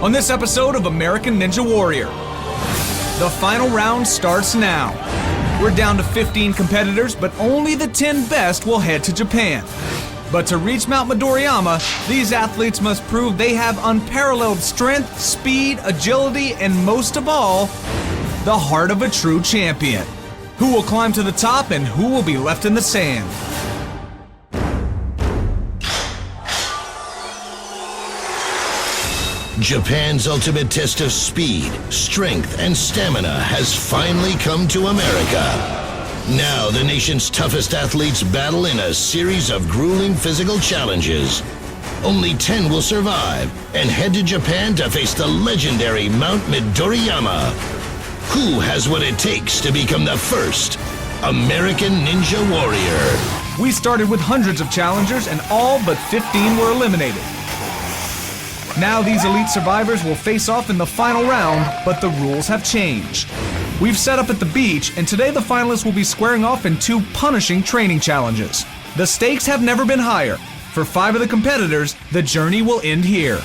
on this episode of American Ninja Warrior. The final round starts now. We're down to 15 competitors, but only the 10 best will head to Japan. But to reach Mount Midoriyama, these athletes must prove they have unparalleled strength, speed, agility, and most of all, the heart of a true champion. Who will climb to the top and who will be left in the sand? Japan's ultimate test of speed, strength, and stamina has finally come to America. Now the nation's toughest athletes battle in a series of grueling physical challenges. Only 10 will survive and head to Japan to face the legendary Mount Midoriyama. Who has what it takes to become the first American Ninja Warrior? We started with hundreds of challengers and all but 15 were eliminated. Now these elite survivors will face off in the final round, but the rules have changed. We've set up at the beach, and today the finalists will be squaring off in 2 punishing training challenges. The stakes have never been higher. For 5 of the competitors, the journey will end here.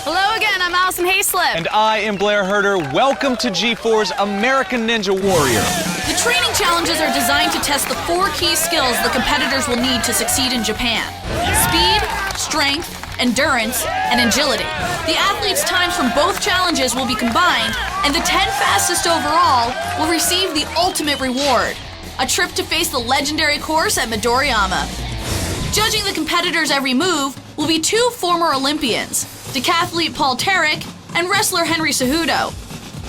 Hello again, I'm Alison Haislip. And I am Blair Herter. Welcome to G4's American Ninja Warrior. The training challenges are designed to test the 4 key skills the competitors will need to succeed in Japan: speed, strength, endurance, and agility. The athletes' times from both challenges will be combined, and the 10 fastest overall will receive the ultimate reward: a trip to face the legendary course at Midoriyama. Judging the competitors' every move will be 2 former Olympians, decathlete Paul Tarek and wrestler Henry Cejudo.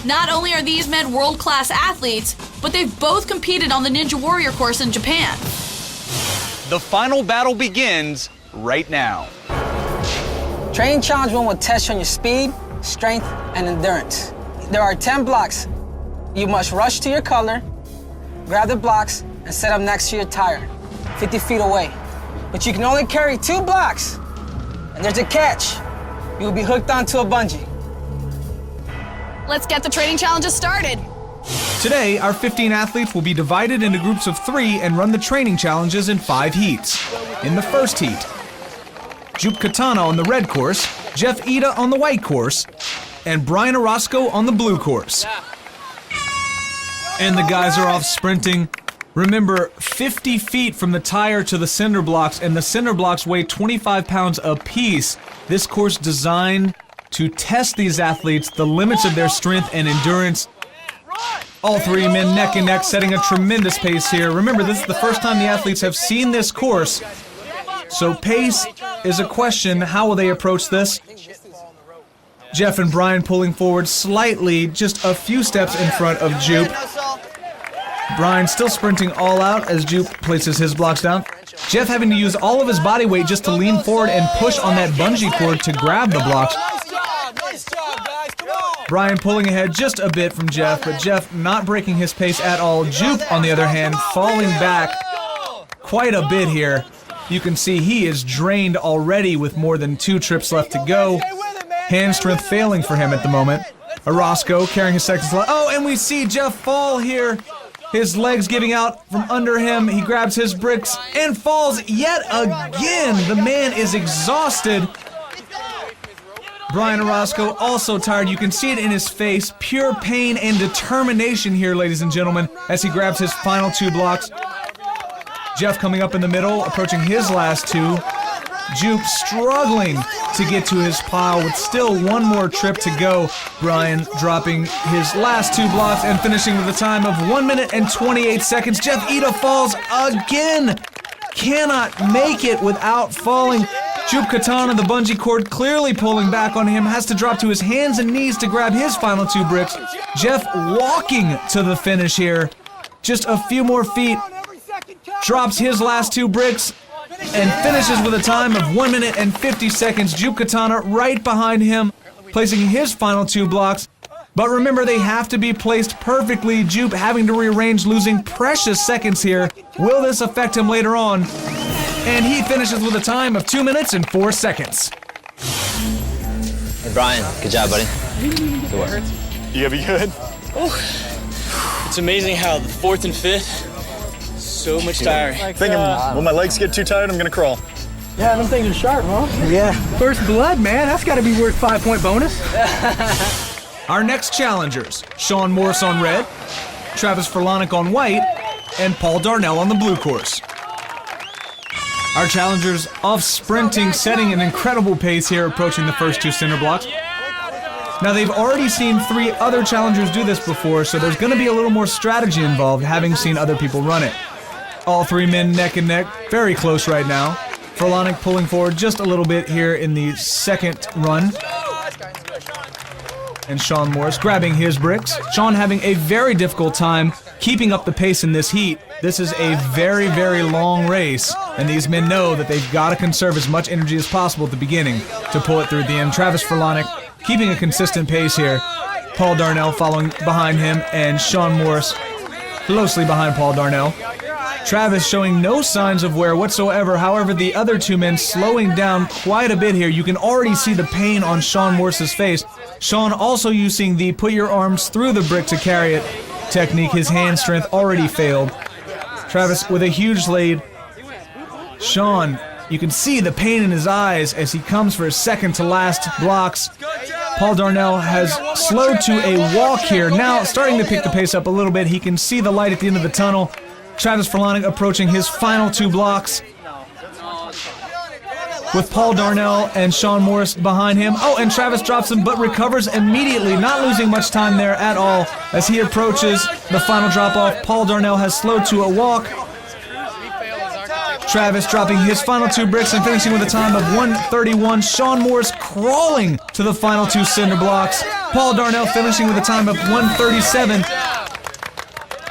Not only are these men world-class athletes, but they've both competed on the Ninja Warrior course in Japan. The final battle begins right now. Training Challenge 1 will test you on your speed, strength, and endurance. There are 10 blocks. You must rush to your color, grab the blocks, and set up next to your tire, 50 feet away. But you can only carry 2 blocks. And there's a catch. You will be hooked onto a bungee. Let's get the training challenges started. Today, our 15 athletes will be divided into groups of 3 and run the training challenges in 5 heats. In the first heat, Jupe Katana on the red course, Jeff Ida on the white course, and Brian Orozco on the blue course. And the guys are off sprinting. Remember, 50 feet from the tire to the cinder blocks, and the cinder blocks weigh 25 pounds apiece. This course designed to test these athletes, the limits of their strength and endurance. All 3 men neck and neck, setting a tremendous pace here. Remember, this is the first time the athletes have seen this course, so pace is a question. How will they approach this? Jeff and Brian pulling forward slightly, just a few steps in front of Jupe. Brian still sprinting all out as Jupe places his blocks down. Jeff having to use all of his body weight just to lean forward and push on that bungee cord to grab the blocks. Nice job, guys. Come on. Brian pulling ahead just a bit from Jeff, but Jeff not breaking his pace at all. Jupe, on the other hand, falling back quite a bit here. You can see he is drained already with more than 2 trips left to go. Hand strength failing for him at the moment. Orozco carrying his second slot. Oh, and we see Jeff fall here. His legs giving out from under him. He grabs his bricks and falls yet again. The man is exhausted. Brian Orozco also tired. You can see it in his face. Pure pain and determination here, ladies and gentlemen, as he grabs his final 2 blocks. Jeff coming up in the middle, approaching his last 2. Jupe struggling to get to his pile with still 1 more trip to go. Brian dropping his last 2 blocks and finishing with a time of 1 minute and 28 seconds. Jeff Ida falls again. Cannot make it without falling. Jupe Katana, the bungee cord clearly pulling back on him, has to drop to his hands and knees to grab his final 2 bricks. Jeff walking to the finish here. Just a few more feet. Drops his last 2 bricks and finishes with a time of 1 minute and 50 seconds. Jupe Katana right behind him, placing his final 2 blocks. But remember, they have to be placed perfectly. Jupe having to rearrange, losing precious seconds here. Will this affect him later on? And he finishes with a time of 2 minutes and 4 seconds. Hey, Brian, good job, buddy. Good work. You gonna be good? Oh, it's amazing how the 4th and 5th, so much tiring. Thinking when my legs get too tired, I'm gonna crawl. Yeah, them things are sharp, huh? Yeah. First blood, man. That's got to be worth 5-point bonus. Our next challengers, Sean Morris on red, Travis Furlonic on white, and Paul Darnell on the blue course. Our challengers off sprinting, setting an incredible pace here, approaching the first 2 cinder blocks. Now they've already seen 3 other challengers do this before, so there's going to be a little more strategy involved, having seen other people run it. All 3 men neck and neck, very close right now. Furlonic pulling forward just a little bit here in the second run. And Sean Morris grabbing his bricks. Sean having a very difficult time keeping up the pace in this heat. This is a very, very long race, and these men know that they've got to conserve as much energy as possible at the beginning to pull it through at the end. Travis Furlonic keeping a consistent pace here. Paul Darnell following behind him, and Sean Morris closely behind Paul Darnell. Travis showing no signs of wear whatsoever. However, the other 2 men slowing down quite a bit here. You can already see the pain on Sean Morris's face. Sean also using the put your arms through the brick to carry it technique. His hand strength already failed. Travis with a huge lead. Sean, you can see the pain in his eyes as he comes for his second to last blocks. Paul Darnell has slowed to a walk here. Now starting to pick the pace up a little bit. He can see the light at the end of the tunnel. Travis Furlonic approaching his final 2 blocks, with Paul Darnell and Sean Morris behind him. Oh, and Travis drops him, but recovers immediately, not losing much time there at all as he approaches the final drop-off. Paul Darnell has slowed to a walk. Travis dropping his final 2 bricks and finishing with a time of 1:31. Sean Morris crawling to the final 2 cinder blocks. Paul Darnell finishing with a time of 1:37.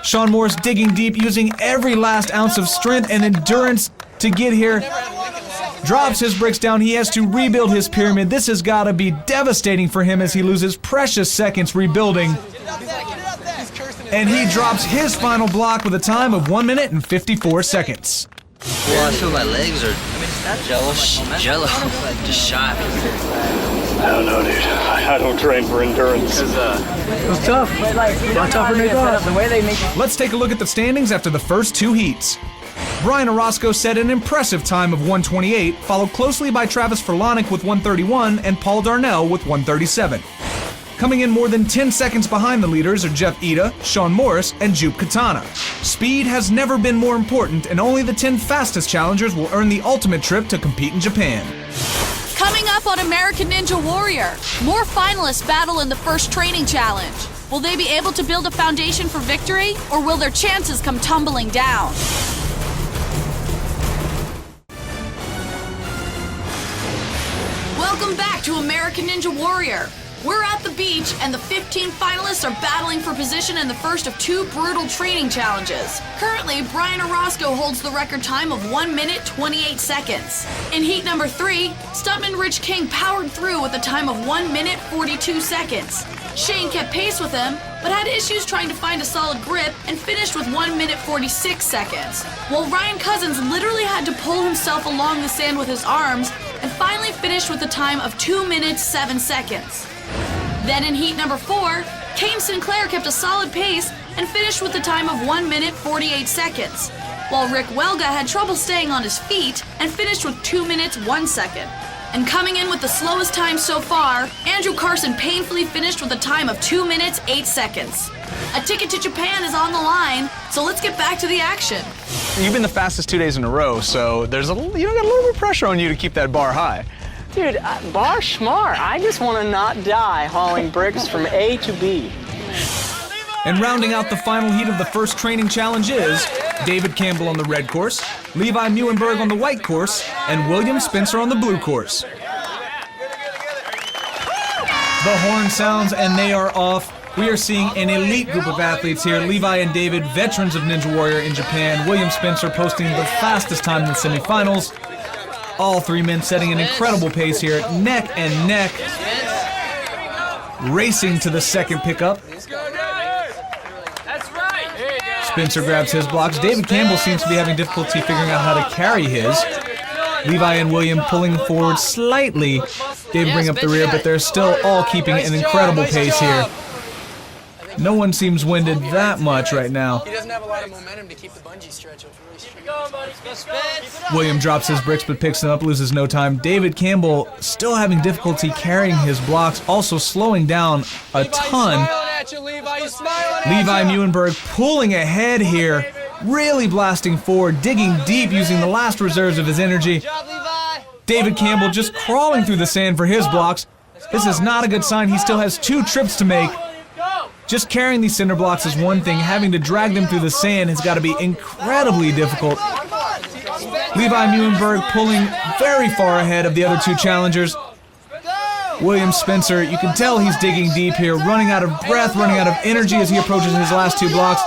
Sean Morris digging deep, using every last ounce of strength and endurance to get here. Drops his bricks down. He has to rebuild his pyramid. This has got to be devastating for him as he loses precious seconds rebuilding. And he drops his final block with a time of 1 minute and 54 seconds. Well, I feel my legs are jello. Just shot. I don't know, dude. I don't train for endurance. It was tough. A lot tougher than I thought. Let's take a look at the standings after the first 2 heats. Brian Orozco set an impressive time of 1:28, followed closely by Travis Furlonic with 1:31 and Paul Darnell with 1:37. Coming in more than 10 seconds behind the leaders are Jeff Ida, Sean Morris, and Jupe Katana. Speed has never been more important, and only the 10 fastest challengers will earn the ultimate trip to compete in Japan. Coming up on American Ninja Warrior, more finalists battle in the first training challenge. Will they be able to build a foundation for victory, or will their chances come tumbling down? Welcome back to American Ninja Warrior. We're at the beach, and the 15 finalists are battling for position in the first of 2 brutal training challenges. Currently, Brian Orozco holds the record time of 1 minute 28 seconds. In heat number 3, stuntman Rich King powered through with a time of 1 minute 42 seconds. Shane kept pace with him, but had issues trying to find a solid grip and finished with 1 minute 46 seconds. While Ryan Cousins literally had to pull himself along the sand with his arms and finally finished with a time of 2 minutes 7 seconds. Then in heat number 4, Kane Sinclair kept a solid pace and finished with a time of 1 minute 48 seconds, while Rick Welga had trouble staying on his feet and finished with 2 minutes 1 second. And coming in with the slowest time so far, Andrew Carson painfully finished with a time of 2 minutes 8 seconds. A ticket to Japan is on the line, so let's get back to the action. You've been the fastest 2 days in a row, so there's got a little bit of pressure on you to keep that bar high. Dude, bar schmar. I just want to not die hauling bricks from A to B. And rounding out the final heat of the first training challenge is David Campbell on the red course, Levi Meeuwenburg on the white course, and William Spencer on the blue course. The horn sounds and they are off. We are seeing an elite group of athletes here. Levi and David, veterans of Ninja Warrior in Japan. William Spencer posting the fastest time in the semifinals. All 3 men setting an incredible pace here, neck and neck, racing to the second pickup. Spencer grabs his blocks. David Campbell seems to be having difficulty figuring out how to carry his. Levi and William pulling forward slightly. David bring up the rear, but they're still all keeping an incredible pace here. No one seems winded that much right now. doesn't have a lot of momentum to keep the bungee stretch. It's really William drops his bricks but picks them up, loses no time. David Campbell still having difficulty carrying his blocks, also slowing down a ton. Levi Meeuwenburg pulling ahead here, really blasting forward, digging deep using the last reserves of his energy. David Campbell just crawling through the sand for his blocks. This is not a good sign. He still has 2 trips to make. Just carrying these cinder blocks is one thing. Having to drag them through the sand has got to be incredibly difficult. Levi Meeuwenburg pulling very far ahead of the other 2 challengers. William Spencer, you can tell he's digging deep here, running out of breath, running out of energy as he approaches his last 2 blocks.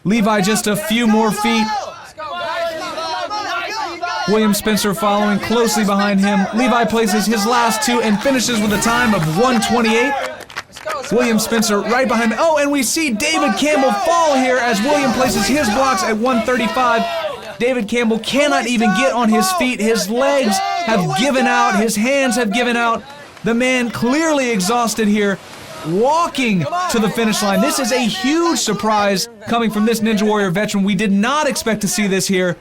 Levi just a few more feet. William Spencer following closely behind him. Levi places his last 2 and finishes with a time of 1:28. William Spencer right behind him. Oh, and we see David Campbell fall here as William places his blocks at 1:35. David Campbell cannot even get on his feet. His legs have given out. His hands have given out. The man clearly exhausted here, walking to the finish line. This is a huge surprise coming from this Ninja Warrior veteran. We did not expect to see this here.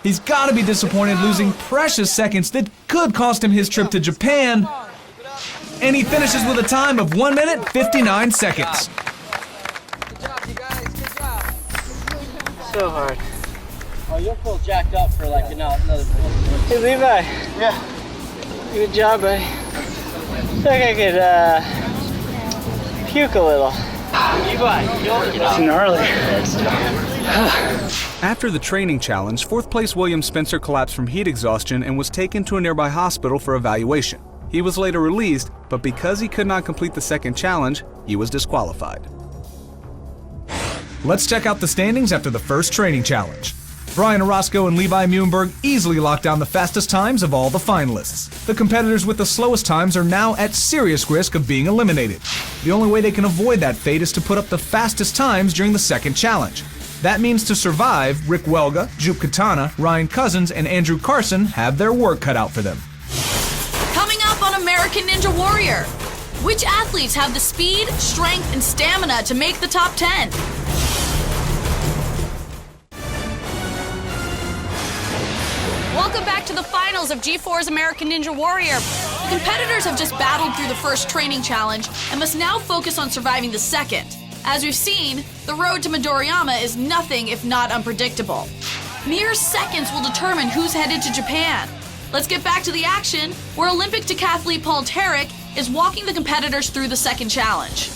He's got to be disappointed, losing precious seconds that could cost him his trip to Japan. And he finishes with a time of 1 minute, 59 seconds. Good job, you guys. Good job. So hard. Oh, you'll pull jacked up for like another. Hey, Levi. Yeah. Good job, buddy. Looks like I could puke a little. Levi, It's gnarly. After the training challenge, 4th place William Spencer collapsed from heat exhaustion and was taken to a nearby hospital for evaluation. He was later released, but because he could not complete the second challenge, he was disqualified. Let's check out the standings after the first training challenge. Brian Orozco and Levi Meeuwenburg easily locked down the fastest times of all the finalists. The competitors with the slowest times are now at serious risk of being eliminated. The only way they can avoid that fate is to put up the fastest times during the second challenge. That means to survive, Rick Welga, Jupe Katana, Ryan Cousins, and Andrew Carson have their work cut out for them. Coming up on American Ninja Warrior, which athletes have the speed, strength, and stamina to make the top 10? Welcome back to the finals of G4's American Ninja Warrior. The competitors have just battled through the first training challenge and must now focus on surviving the second. As we've seen, the road to Midoriyama is nothing if not unpredictable. Mere seconds will determine who's headed to Japan. Let's get back to the action, where Olympic decathlete Paul Tarek is walking the competitors through the second challenge.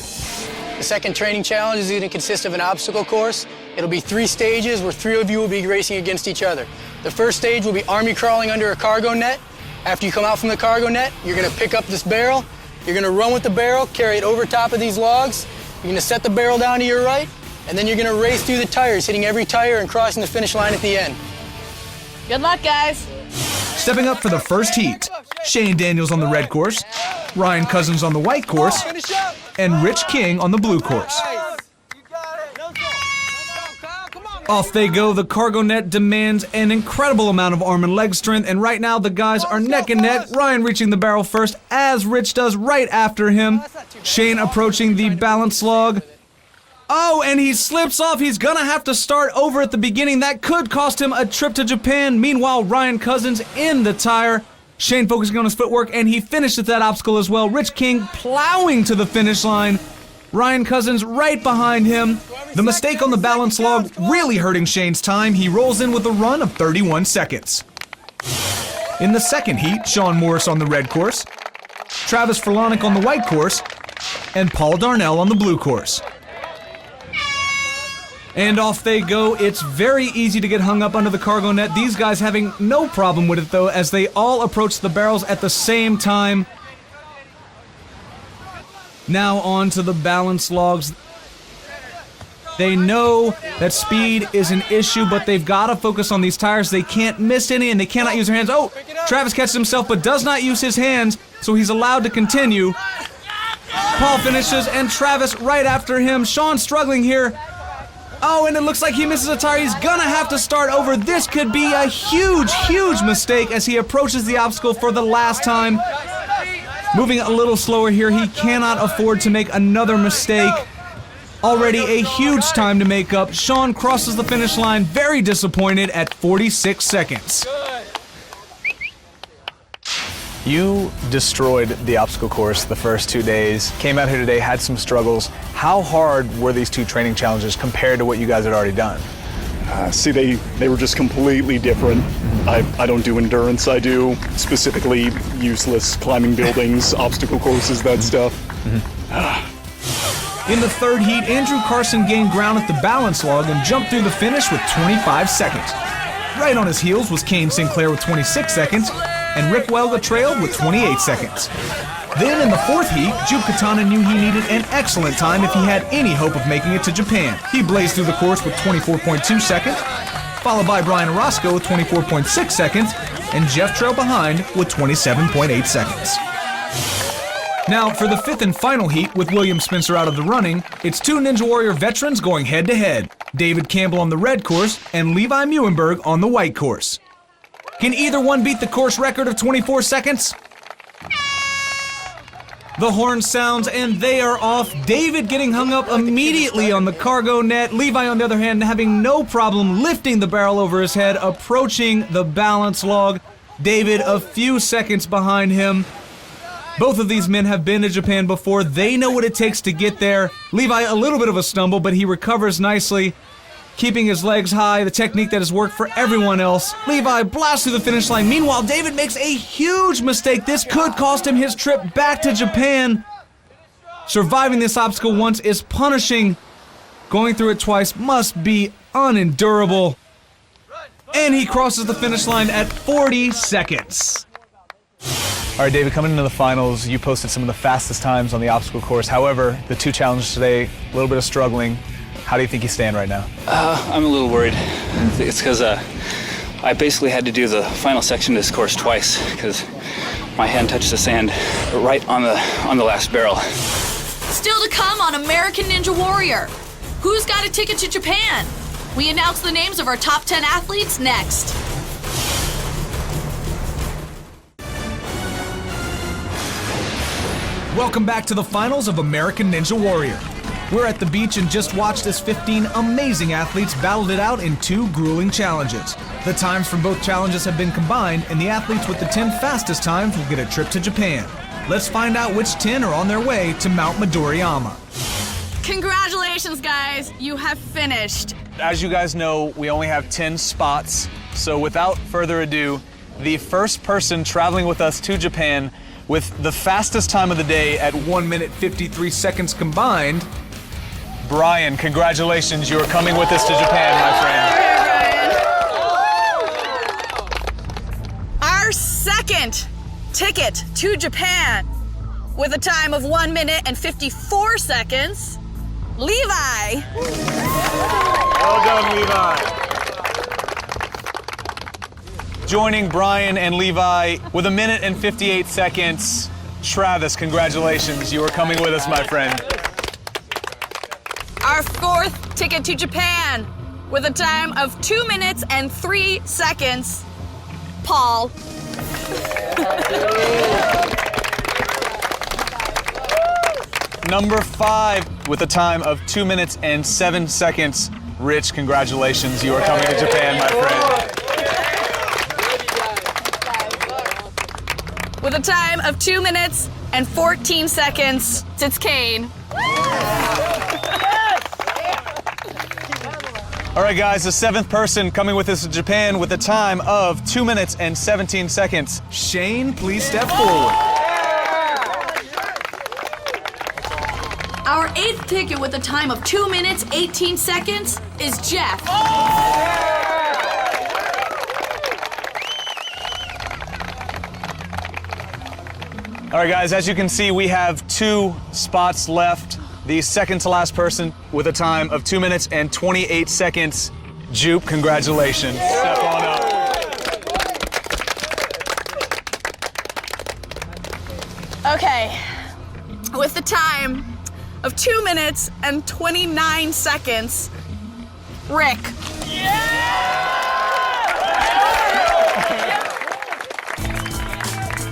The second training challenge is going to consist of an obstacle course. It'll be 3 stages where 3 of you will be racing against each other. The first stage will be army crawling under a cargo net. After you come out from the cargo net, you're going to pick up this barrel. You're going to run with the barrel, carry it over top of these logs. You're going to set the barrel down to your right, and then you're going to race through the tires, hitting every tire and crossing the finish line at the end. Good luck, guys. Stepping up for the first heat, Shane Daniels on the red course, Ryan Cousins on the white course, and Rich King on the blue course. Off they go. The cargo net demands an incredible amount of arm and leg strength, and right now the guys are neck and neck. Ryan reaching the barrel first, as Rich does right after him. Shane approaching the balance log. Oh, and he slips off. He's gonna have to start over at the beginning. That could cost him a trip to Japan. Meanwhile, Ryan Cousins in the tire. Shane focusing on his footwork, and he finishes that obstacle as well. Rich King plowing to the finish line. Ryan Cousins right behind him. The mistake on the balance log really hurting Shane's time. He rolls in with a run of 31 seconds. In the second heat, Sean Morris on the red course, Travis Furlonic on the white course, and Paul Darnell on the blue course. And off they go. It's very easy to get hung up under the cargo net. These guys having no problem with it though, as they all approach the barrels at the same time. Now on to the balance logs. They know that speed is an issue, but they've got to focus on these tires. They can't miss any, and they cannot use their hands. Oh, Travis catches himself, but does not use his hands, so he's allowed to continue. Paul finishes, and Travis right after him. Sean struggling here. Oh, and it looks like he misses a tire. He's gonna have to start over. This could be a huge, huge mistake as he approaches the obstacle for the last time. Moving a little slower here. He cannot afford to make another mistake. Already a huge time to make up, Sean crosses the finish line very disappointed at 46 seconds. You destroyed the obstacle course the first 2 days, came out here today, had some struggles. How hard were these two training challenges compared to what you guys had already done? See, they were just completely different. I don't do endurance. I do specifically useless climbing buildings, obstacle courses, that stuff. In the third heat, Andrew Carson gained ground at the balance log and jumped through the finish with 25 seconds. Right on his heels was Kane Sinclair with 26 seconds, and Rick Welga trailed with 28 seconds. Then in the fourth heat, Jupe Katana knew he needed an excellent time if he had any hope of making it to Japan. He blazed through the course with 24.2 seconds, followed by Brian Orozco with 24.6 seconds, and Jeff trailed behind with 27.8 seconds. Now, for the fifth and final heat, with William Spencer out of the running, it's two Ninja Warrior veterans going head-to-head. David Campbell on the red course and Levi Meeuwenburg on the white course. Can either one beat the course record of 24 seconds? The horn sounds and they are off. David getting hung up immediately on the cargo net. Levi, on the other hand, having no problem lifting the barrel over his head, approaching the balance log. David a few seconds behind him. Both of these men have been to Japan before. They know what it takes to get there. Levi, a little bit of a stumble, but he recovers nicely, keeping his legs high, the technique that has worked for everyone else. Levi blasts through the finish line. Meanwhile, David makes a huge mistake. This could cost him his trip back to Japan. Surviving this obstacle once is punishing. Going through it twice must be unendurable. And he crosses the finish line at 40 seconds. All right, David, coming into the finals, you posted some of the fastest times on the obstacle course. However, the two challenges today, a little bit of struggling. How do you think you stand right now? I'm a little worried. It's because I basically had to do the final section of this course twice because my hand touched the sand right on the last barrel. Still to come on American Ninja Warrior. Who's got a ticket to Japan? We announce the names of our top 10 athletes next. Welcome back to the finals of American Ninja Warrior. We're at the beach and just watched as 15 amazing athletes battled it out in two grueling challenges. The times from both challenges have been combined, and the athletes with the 10 fastest times will get a trip to Japan. Let's find out which 10 are on their way to Mount Midoriyama. Congratulations, guys. You have finished. As you guys know, we only have 10 spots. So without further ado, the first person traveling with us to Japan with the fastest time of the day at 1 minute 53 seconds combined. Brian, congratulations. You are coming with us to Japan, my friend. Our second ticket to Japan with a time of 1 minute and 54 seconds, Levi. Well done, Levi. Joining Brian and Levi with 1 minute and 58 seconds, Travis, congratulations. You are coming with us, my friend. Our fourth ticket to Japan with a time of 2 minutes and 3 seconds, Paul. Number 5 with a time of 2 minutes and 7 seconds, Rich, congratulations. You are coming to Japan, my friend. With a time of 2 minutes and 14 seconds, it's Kane. All right, guys, the 7th person coming with us to Japan with a time of 2 minutes and 17 seconds. Shane, please step forward. Our 8th ticket with a time of 2 minutes, 18 seconds is Jeff. All right, guys, as you can see, we have 2 spots left. The second to last person with a time of 2 minutes and 28 seconds. Jupe, congratulations. Step on up. Okay, with the time of 2 minutes and 29 seconds, Rick.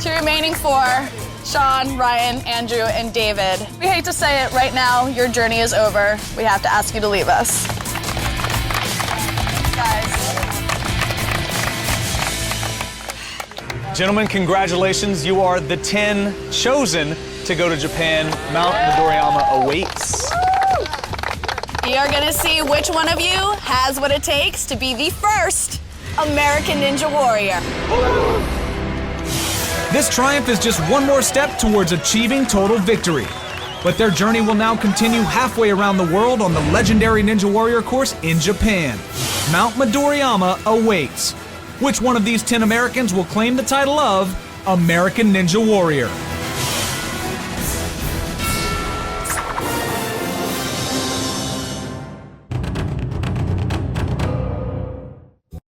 To remaining 4, Sean, Ryan, Andrew, and David. We hate to say it, right now, your journey is over. We have to ask you to leave us. Guys. Gentlemen, congratulations. You are the 10 chosen to go to Japan. Mount Midoriyama awaits. We are gonna see which one of you has what it takes to be the first American Ninja Warrior. This triumph is just one more step towards achieving total victory. But their journey will now continue halfway around the world on the legendary Ninja Warrior course in Japan. Mount Midoriyama awaits. Which one of these 10 Americans will claim the title of American Ninja Warrior?